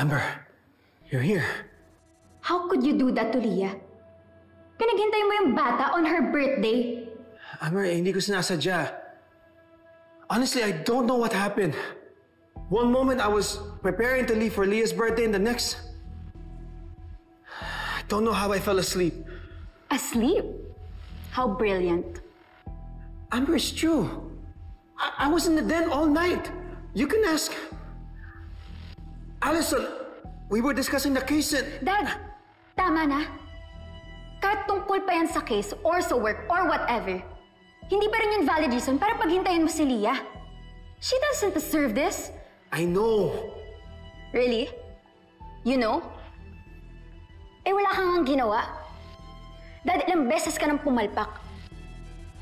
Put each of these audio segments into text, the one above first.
Amber, you're here. How could you do that to Leah? Pinaghintay mo yung bata on her birthday. Amber, hindi ko sinasadya. Honestly, I don't know what happened. One moment I was preparing to leave for Leah's birthday and the next... I don't know how I fell asleep. Asleep? How brilliant. Amber, it's true. I was in the den all night. You can ask... Allison, we were discussing the case and... Dad, tama na. Kahit tungkol pa yan sa case or sa work or whatever, hindi pa rin yun valid reason para paghintayin mo si Leah. She doesn't deserve this. I know. Really? You know? Eh wala kang ang ginawa. Dad, ilang beses ka nang pumalpak.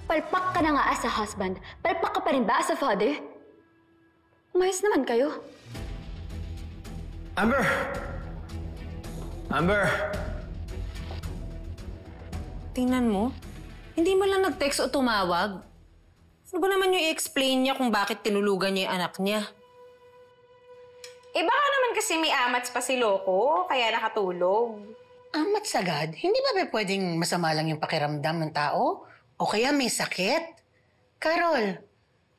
Palpak ka na nga as a husband. Palpak ka pa rin ba as a father? Umayos naman kayo. Amber! Amber! Tingnan mo. Hindi mo lang nag-text o tumawag. Ano ba naman yung i-explain niya kung bakit tinulugan niya yung anak niya? Eh baka naman kasi may amats pa si Loco, kaya nakatulog. Amat sagad? Hindi ba pwedeng masama lang yung pakiramdam ng tao? O kaya may sakit? Carol,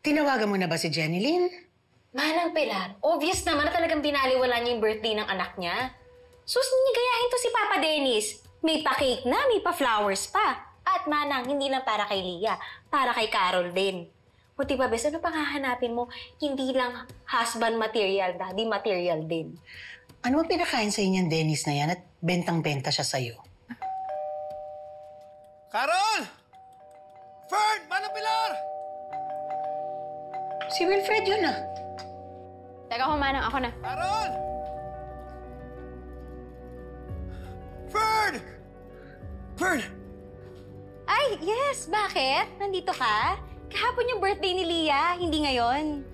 tinawagan mo na ba si Jenilyn? Manang Pilar, obvious naman na talagang binaliwala niya yung birthday ng anak niya. Sus, nigayahin to si Papa Dennis. May pa-cake na, may pa-flowers pa. At Manang, hindi lang para kay Leah, para kay Carol din. Buti pa, bes, ano pang hahanapin mo? Hindi lang husband material, daddy material din. Ano ang pinakain sa inyong Dennis na yan at bentang-benta siya sa'yo? Carol! Fern! Manang Pilar! Si Wilfred yun ah. Teka ko, Manang, ako na. Carol! Fern! Fern! Ay, yes! Bakit? Nandito ka? Kahapon yung birthday ni Leah, hindi ngayon.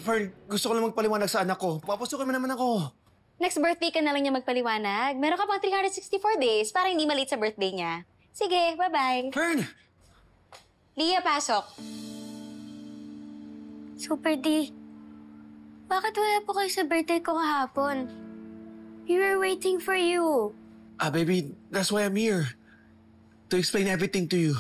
Fern, gusto ko lang magpaliwanag sa anak ko. Papasukin mo naman ako. Next birthday ka na lang niya magpaliwanag. Meron ka pang 364 days para hindi malate sa birthday niya. Sige, bye-bye. Fern! Leah, pasok. Super D, bakit wala po kayo sa birthday ko kahapon? We were waiting for you. Baby, that's why I'm here. To explain everything to you.